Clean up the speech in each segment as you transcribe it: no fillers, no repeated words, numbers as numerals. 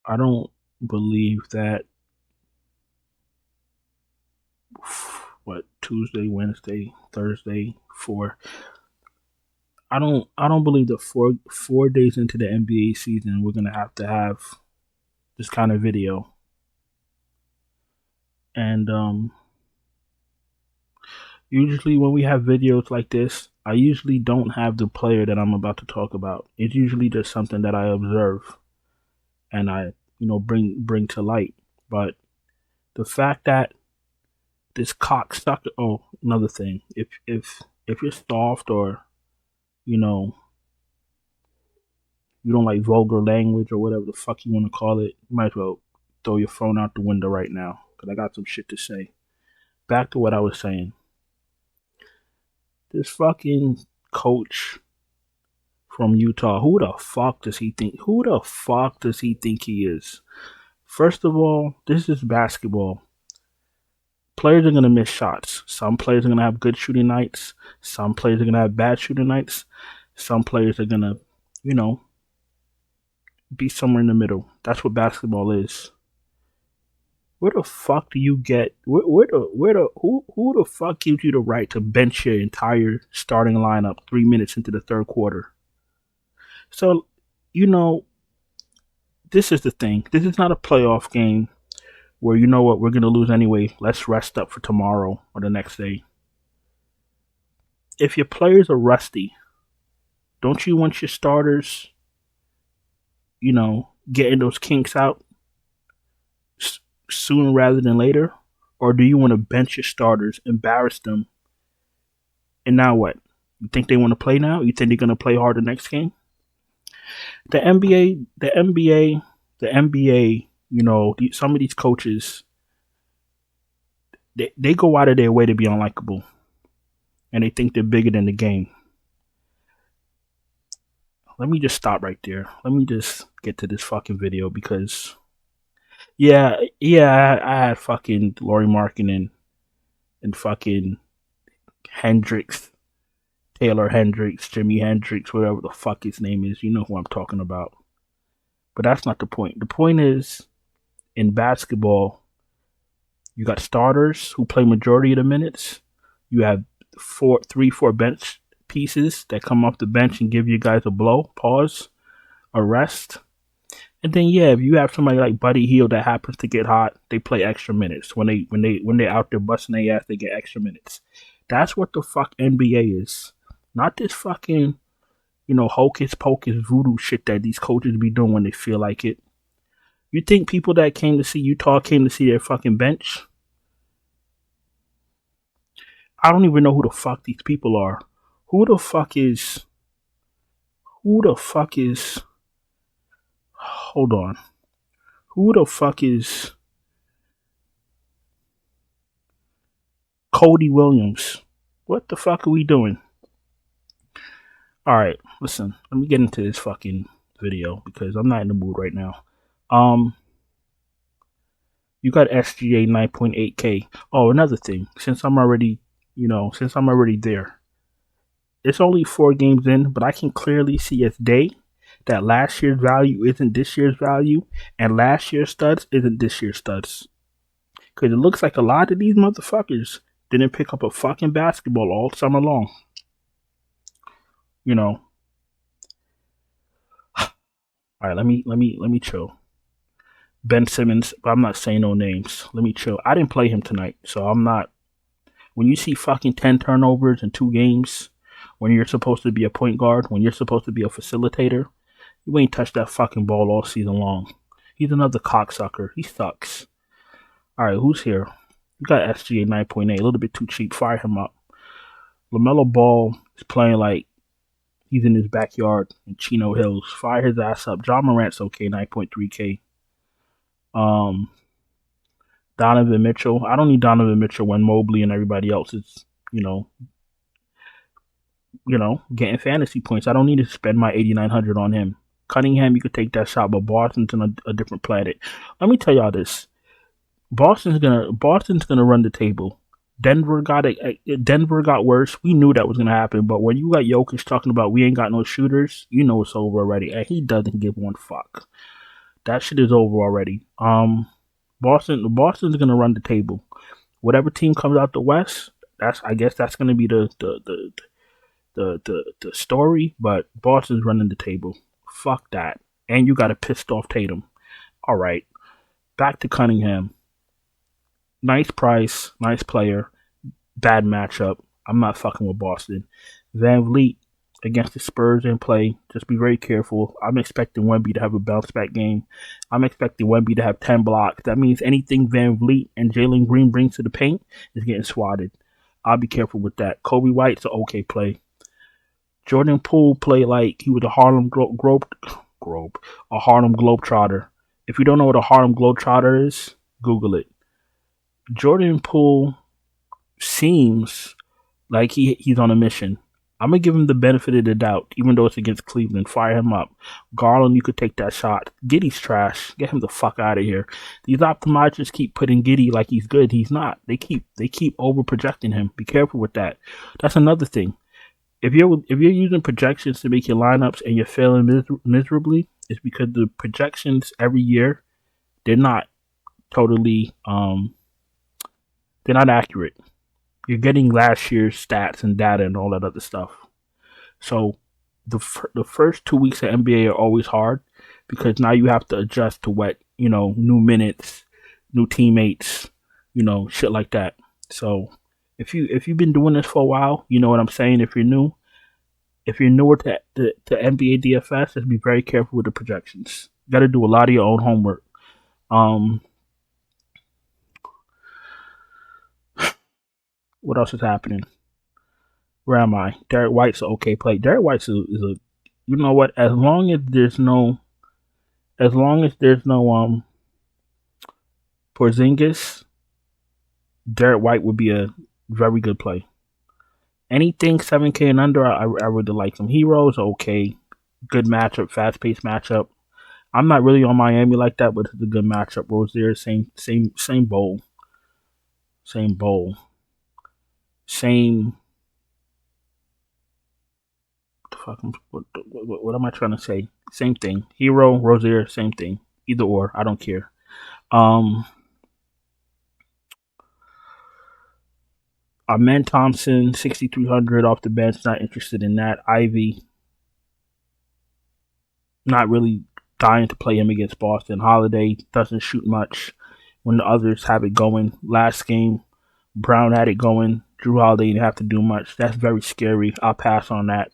I don't believe that Tuesday, Wednesday, Thursday, 4. I don't believe that four days into the NBA season we're gonna have to have this kind of video. And usually when we have videos like this, I usually don't have the player that I'm about to talk about. It's usually just something that I observe and I, bring to light. But the fact that this cocksucker, oh, another thing. If you're soft or, you know, you don't like vulgar language or whatever the fuck you want to call it, you might as well throw your phone out the window right now because I got some shit to say. Back to what I was saying. This fucking coach from Utah, who the fuck does he think? Who the fuck does he think he is? First of all, this is basketball. Players are going to miss shots. Some players are going to have good shooting nights. Some players are going to have bad shooting nights. Some players are going to, be somewhere in the middle. That's what basketball is. Where the fuck do you get who the fuck gives you the right to bench your entire starting lineup 3 minutes into the third quarter? So, this is the thing. This is not a playoff game where you know what, we're gonna lose anyway. Let's rest up for tomorrow or the next day. If your players are rusty, don't you want your starters, getting those kinks out sooner rather than later? Or do you want to bench your starters, embarrass them, and now what? You think they want to play now? You think they're going to play hard the next game? The NBA, some of these coaches, they go out of their way to be unlikable. And they think they're bigger than the game. Let me just stop right there. Let me just get to this fucking video because, I had fucking Laurie Markkinen and fucking Hendricks, Taylor Hendricks, Jimi Hendrix, whatever the fuck his name is. You know who I'm talking about. But that's not the point. The point is, in basketball, you got starters who play majority of the minutes. You have three, four bench pieces that come off the bench and give you guys a blow, pause, a rest. And then if you have somebody like Buddy Hield that happens to get hot, they play extra minutes. When they're out there busting their ass, they get extra minutes. That's what the fuck NBA is. Not this fucking, hocus pocus voodoo shit that these coaches be doing when they feel like it. You think people that came to see Utah came to see their fucking bench? I don't even know who the fuck these people are. Who the fuck is... Hold on. Who the fuck is Cody Williams? What the fuck are we doing? Alright, listen. Let me get into this fucking video because I'm not in the mood right now. You got SGA 9.8K. Oh, another thing. Since I'm already there. It's only 4 games in, but I can clearly see as day that last year's value isn't this year's value, and last year's studs isn't this year's studs. Because it looks like a lot of these motherfuckers didn't pick up a fucking basketball all summer long. Alright, let me chill. Ben Simmons, but I'm not saying no names. Let me chill. I didn't play him tonight, so I'm not. When you see fucking 10 turnovers in 2 games, when you're supposed to be a point guard, when you're supposed to be a facilitator, you ain't touched that fucking ball all season long. He's another cocksucker. He sucks. Alright, who's here? You got SGA 9.8, a little bit too cheap. Fire him up. LaMelo Ball is playing like he's in his backyard in Chino Hills. Fire his ass up. John Morant's okay, 9.3K. Donovan Mitchell. I don't need Donovan Mitchell when Mobley and everybody else is, getting fantasy points. I don't need to spend my 8,900 on him. Cunningham, you could take that shot, but Boston's on a different planet. Let me tell y'all this: Boston's gonna run the table. Denver got worse. We knew that was gonna happen, but when you got Jokic talking about we ain't got no shooters, you know it's over already. And he doesn't give one fuck. That shit is over already. Boston's gonna run the table. Whatever team comes out the West, I guess that's gonna be the story. But Boston's running the table. Fuck that. And you got a pissed off Tatum. All right, back to Cunningham. Nice price, nice player. Bad matchup. I'm not fucking with Boston. Van Vliet against the Spurs in play. Just be very careful. I'm expecting Wemby to have a bounce back game. I'm expecting Wemby to have 10 blocks. That means anything Van Vliet and Jalen Green brings to the paint is getting swatted. I'll be careful with that. Kobe White's an okay play. Jordan Poole played like he was a Harlem Globetrotter. If you don't know what a Harlem Globetrotter is, Google it. Jordan Poole seems like he's on a mission. I'm going to give him the benefit of the doubt, even though it's against Cleveland. Fire him up. Garland, you could take that shot. Giddy's trash. Get him the fuck out of here. These optimizers keep putting Giddy like he's good. He's not. They keep over projecting him. Be careful with that. That's another thing. If you're using projections to make your lineups and you're failing miserably, it's because the projections every year, they're not totally they're not accurate. You're getting last year's stats and data and all that other stuff. So the first 2 weeks of NBA are always hard because now you have to adjust to what, new minutes, new teammates, shit like that. So if you've been doing this for a while, you know what I'm saying. If you're newer to NBA DFS, just be very careful with the projections. You got to do a lot of your own homework. What else is happening? Where am I? Derek White's an okay play. Derek White's is a, you know what? As long as there's no Porzingis, Derek White would be a very good play. Anything 7K and under, I really like some heroes. Okay, good matchup, fast paced matchup. I'm not really on Miami like that, but it's a good matchup. Rozier, same bowl, same bowl, same. What am I trying to say? Same thing. Hero, Rozier, same thing. Either or, I don't care. Amen Thompson, 6,300 off the bench. Not interested in that. Ivy, not really dying to play him against Boston. Holiday doesn't shoot much when the others have it going. Last game, Brown had it going. Drew Holiday didn't have to do much. That's very scary. I'll pass on that.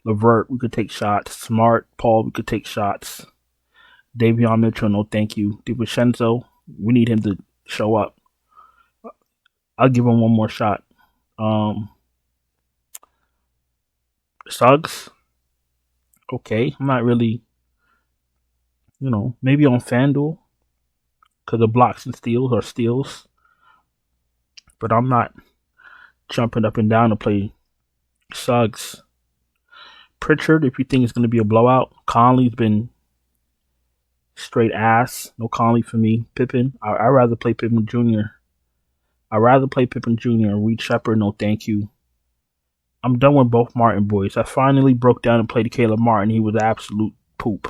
Levert, we could take shots. Smart, Paul, we could take shots. Davion Mitchell, no thank you. DiVincenzo, we need him to show up. I'll give him one more shot. Suggs, okay. I'm not really, maybe on FanDuel because the blocks and steals are steals. But I'm not jumping up and down to play Suggs. Pritchard, if you think it's going to be a blowout. Conley's been straight ass. No Conley for me. Pippen, I'd rather play Pippen Jr. Reed Shepard, no thank you. I'm done with both Martin boys. I finally broke down and played Caleb Martin. He was absolute poop.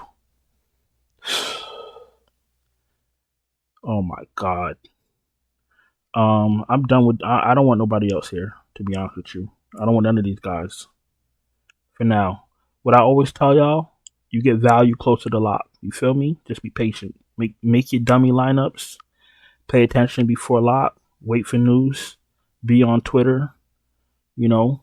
Oh my God. I'm done with. I don't want nobody else here, to be honest with you. I don't want none of these guys. For now. What I always tell y'all, you get value closer to lock. You feel me? Just be patient. Make your dummy lineups. Pay attention before lock. Wait for news. Be on Twitter. You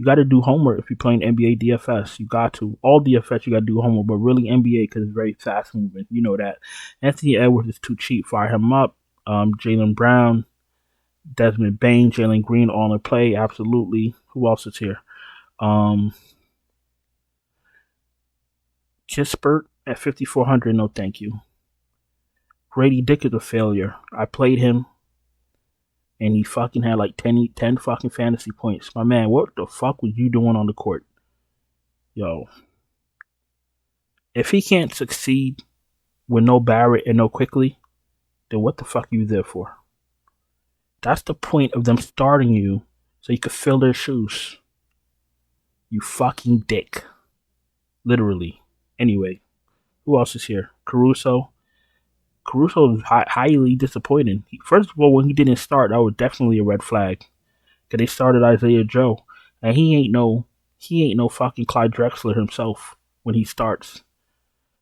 got to do homework if you're playing NBA DFS. You got to. All DFS, you got to do homework, but really NBA because it's very fast moving. You know that. Anthony Edwards is too cheap. Fire him up. Jaylen Brown, Desmond Bain, Jalen Green, all in play. Absolutely. Who else is here? Kispert at 5,400. No, thank you. Grady Dick is a failure. I played him, and he fucking had like 10 fucking fantasy points. My man, what the fuck was you doing on the court? Yo. If he can't succeed with no Barrett and no Quickly, then what the fuck are you there for? That's the point of them starting you, so you could fill their shoes. You fucking dick. Literally. Anyway, Who else is here? Caruso. Caruso is highly disappointing. First of all, when he didn't start, that was definitely a red flag. Cause they started Isaiah Joe, and he ain't no fucking Clyde Drexler himself when he starts.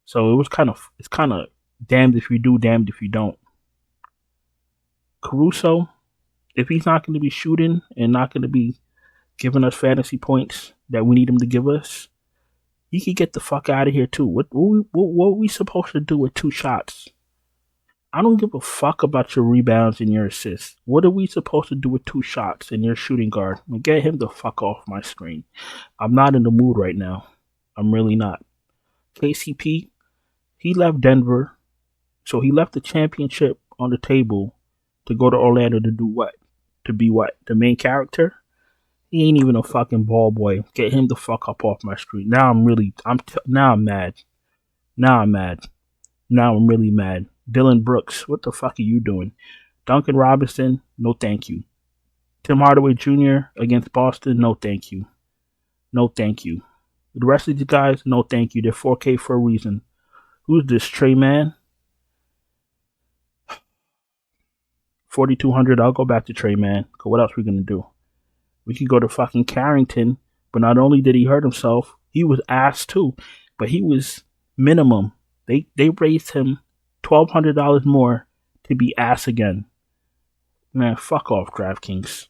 So it's kind of damned if you do, damned if you don't. Caruso, if he's not going to be shooting and not going to be giving us fantasy points that we need him to give us, he could get the fuck out of here too. What are we supposed to do with 2 shots? I don't give a fuck about your rebounds and your assists. What are we supposed to do with 2 shots and your shooting guard? Get him the fuck off my screen. I'm not in the mood right now. I'm really not. KCP, he left Denver, so he left the championship on the table to go to Orlando to do what? To be what? The main character? He ain't even a fucking ball boy. Get him the fuck up off my screen. Now I'm mad. Now I'm mad. Now I'm really mad. Dylan Brooks, what the fuck are you doing? Duncan Robinson, no thank you. Tim Hardaway Jr. against Boston, no thank you. No thank you. The rest of these guys, no thank you. They're 4K for a reason. Who's this, Trey Man? 4,200, I'll go back to Trey Man. What else are we going to do? We could go to fucking Carrington, but not only did he hurt himself, he was ass too. But he was minimum. They raised him $1,200 more to be ass again. Man, fuck off, DraftKings.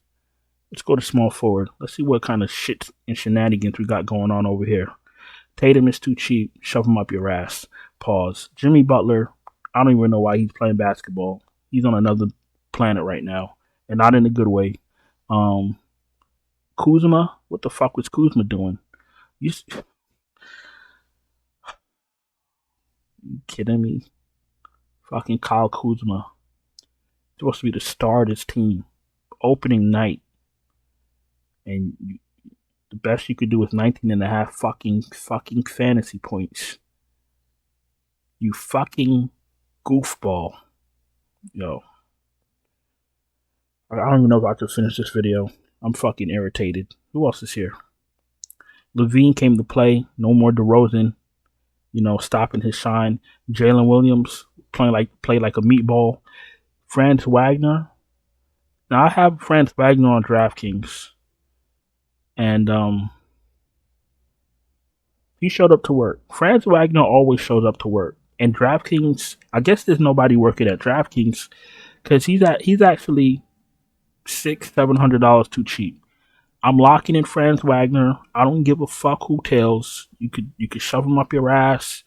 Let's go to small forward. Let's see what kind of shit and shenanigans we got going on over here. Tatum is too cheap. Shove him up your ass. Pause. Jimmy Butler, I don't even know why he's playing basketball. He's on another planet right now, and not in a good way. Kuzma, what the fuck was Kuzma doing? You kidding me? Fucking Kyle Kuzma. Supposed to be the star of this team. Opening night. And the best you could do is 19.5 fucking fantasy points. You fucking goofball. Yo. I don't even know if I can finish this video. I'm fucking irritated. Who else is here? Levine came to play. No more DeRozan. Stopping his shine. Jalen Williams played like a meatball. Franz Wagner. Now I have Franz Wagner on DraftKings, and he showed up to work. Franz Wagner always shows up to work, and DraftKings. I guess there's nobody working at DraftKings because he's actually $600-$700 too cheap. I'm locking in Franz Wagner. I don't give a fuck who tells. You could shove him up your ass.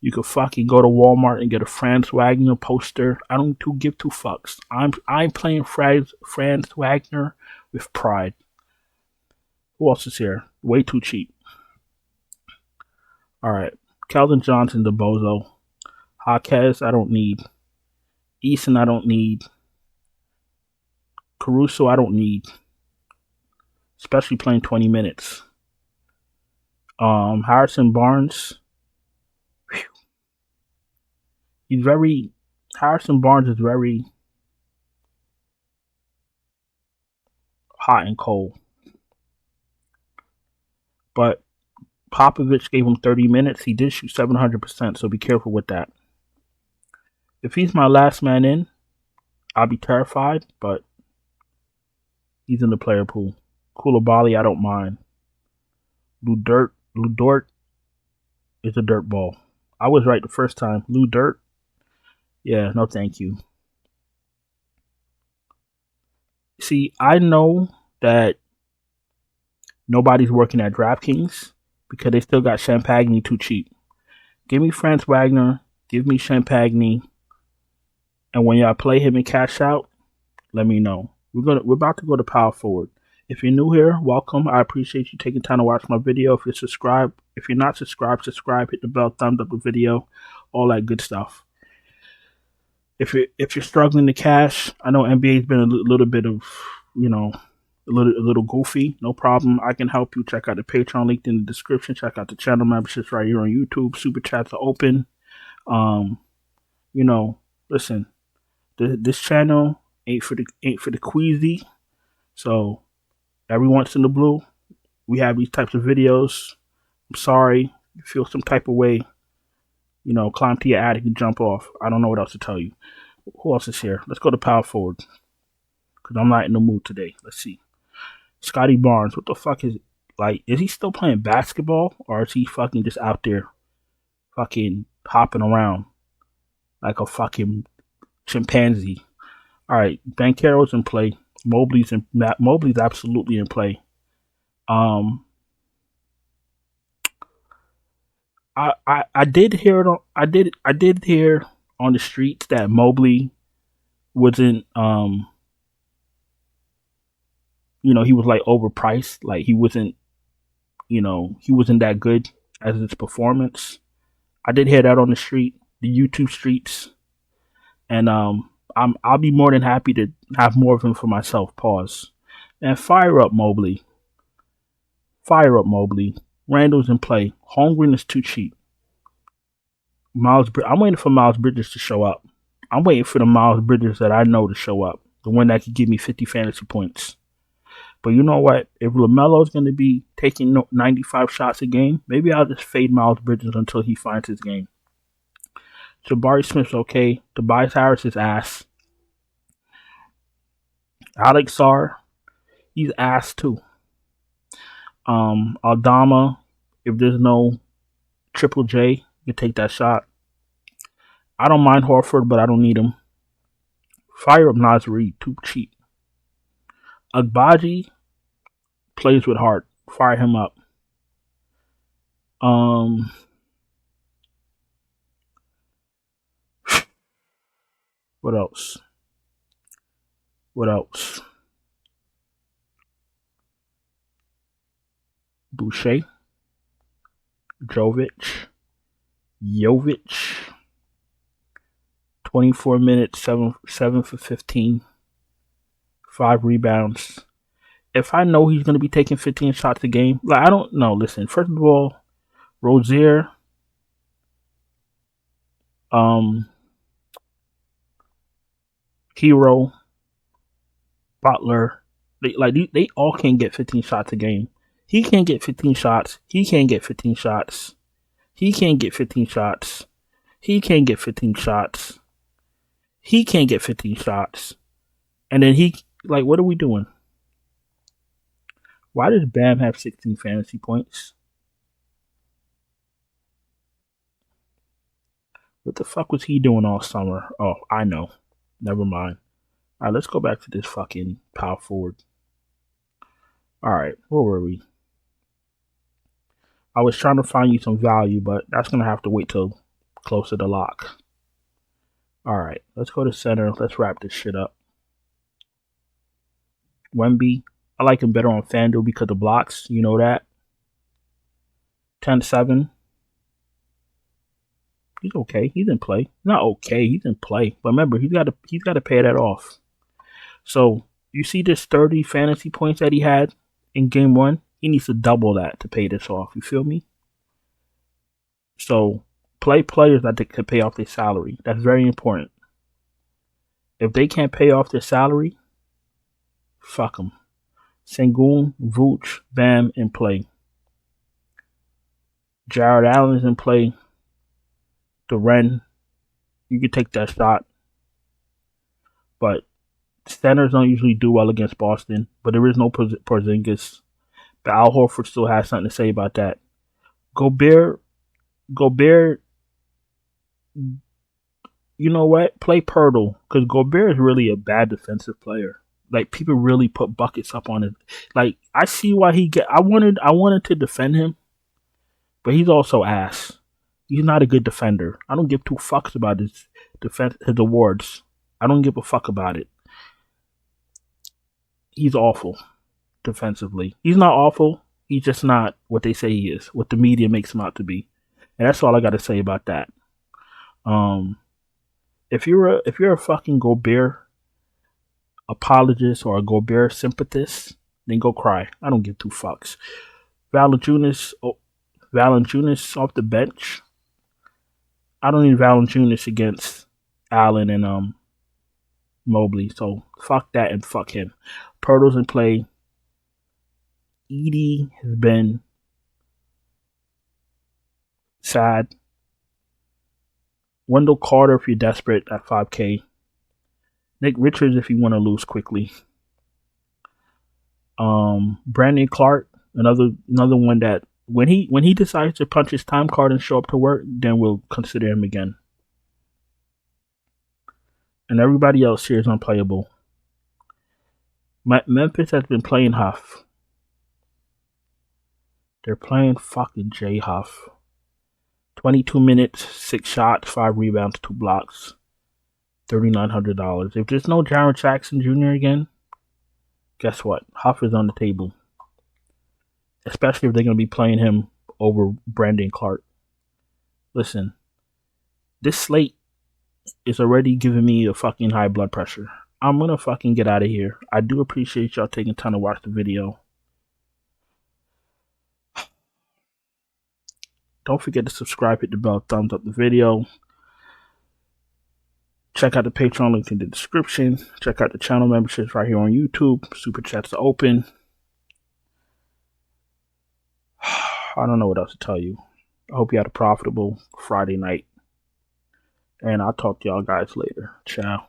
You could fucking go to Walmart and get a Franz Wagner poster. I don't give 2 fucks. I'm playing Franz Wagner with pride. Who else is here? Way too cheap. All right, Keldon Johnson, the bozo. Jaquez, I don't need. Eason, I don't need. Caruso, I don't need. Especially playing 20 minutes. Harrison Barnes. Harrison Barnes is very hot and cold. But Popovich gave him 30 minutes. He did shoot 700%, so be careful with that. If he's my last man in, I'll be terrified, but he's in the player pool. Koulibaly, I don't mind. Lou Dort is a dirt ball. I was right the first time. Lou Dort? Yeah, no thank you. See, I know that nobody's working at DraftKings because they still got Champagne too cheap. Give me Franz Wagner. Give me Champagne. And when y'all play him and cash out, let me know. We're about to go to power forward. If you're new here, welcome. I appreciate you taking time to watch my video. If you're subscribed, if you're not subscribed, subscribe, hit the bell, thumbs up the video, all that good stuff. If you're struggling to cash, I know NBA's been a little bit of, a little goofy. No problem. I can help you. Check out the Patreon link in the description. Check out the channel memberships right here on YouTube. Super chats are open. Listen, this channel ain't for the queasy. So every once in the blue, we have these types of videos. I'm sorry, you feel some type of way. You know, climb to your attic and jump off. I don't know what else to tell you. Who else is here? Let's go to power forward because I'm not in the mood today. Let's see. Scotty Barnes. What the fuck is like? Is he still playing basketball or is he fucking just out there fucking hopping around like a fucking chimpanzee? All right, Banchero's in play. Mobley's absolutely in play. I did hear it on I did hear on the streets that Mobley wasn't he was like overpriced, like he wasn't he wasn't that good as his performance. I did hear that on the street, the YouTube streets, and I'll be more than happy to have more of him for myself. Pause. And fire up Mobley. Fire up Mobley. Randall's in play. Holmgren is too cheap. I'm waiting for Miles Bridges to show up. I'm waiting for the Miles Bridges that I know to show up. The one that could give me 50 fantasy points. But you know what? If LaMelo is going to be taking 95 shots a game, maybe I'll just fade Miles Bridges until he finds his game. Jabari Smith's okay. Tobias Harris is ass. Alex Sarr, he's ass too. Aldama, if there's no Triple J, you take that shot. I don't mind Horford, but I don't need him. Fire up Naz Reid, too cheap. Agbaji plays with heart. Fire him up. What else? Boucher, Jovic, 24 minutes, 7 for 15, 5 rebounds. If I know he's going to be taking 15 shots a game, like I don't know. Listen, first of all, Rozier, Hero, Butler, they all can't get 15 shots a game. He can't get 15 shots. He can't get 15 shots. He can't get 15 shots. He can't get 15 shots. He can't get 15 shots. And then what are we doing? Why does Bam have 16 fantasy points? What the fuck was he doing all summer? Oh, I know. Never mind. All right, let's go back to this fucking power forward. All right, where were we? I was trying to find you some value, but that's going to have to wait till close to the lock. All right, let's go to center. Let's wrap this shit up. Wemby, I like him better on FanDuel because of blocks. You know that. 10-7. He's okay. He's in play. Not okay. He's in play. But remember, he's got to pay that off. So you see this 30 fantasy points that he had in game 1. He needs to double that to pay this off. You feel me? So play players that can pay off their salary. That's very important. If they can't pay off their salary, fuck them. Sengun, Vooch, Bam in play. Jared Allen is in play. Duren, you can take that shot. But centers don't usually do well against Boston. But there is no Porzingis. But Al Horford still has something to say about that. Gobert, you know what? Play Pirtle. Because Gobert is really a bad defensive player. Like, people really put buckets up on it. Like, I see why I wanted to defend him. But he's also ass. He's not a good defender. I don't give two fucks about his awards. I don't give a fuck about it. He's awful defensively. He's not awful. He's just not what they say he is, what the media makes him out to be. And that's all I got to say about that. If you're a fucking Gobert apologist or a Gobert sympathist, then go cry. I don't give two fucks. Valanciunas off the bench. I don't need Valanciunas against Allen and Mobley. So fuck that and fuck him. Pirtle's in play. Edie has been sad. Wendell Carter if you're desperate at 5K. Nick Richards if you want to lose quickly. Brandon Clark, another one that when he decides to punch his time card and show up to work, then we'll consider him again. And everybody else here is unplayable. Memphis has been playing Huff. They're playing fucking Jay Huff. 22 minutes, 6 shots, 5 rebounds, 2 blocks. $3,900. If there's no Jaren Jackson Jr. again, guess what? Huff is on the table. Especially if they're going to be playing him over Brandon Clark. Listen, this slate is already giving me a fucking high blood pressure. I'm going to fucking get out of here. I do appreciate y'all taking time to watch the video. Don't forget to subscribe, hit the bell, thumbs up the video. Check out the Patreon link in the description. Check out the channel memberships right here on YouTube. Super chats are open. I don't know what else to tell you. I hope you had a profitable Friday night. And I'll talk to y'all guys later. Ciao.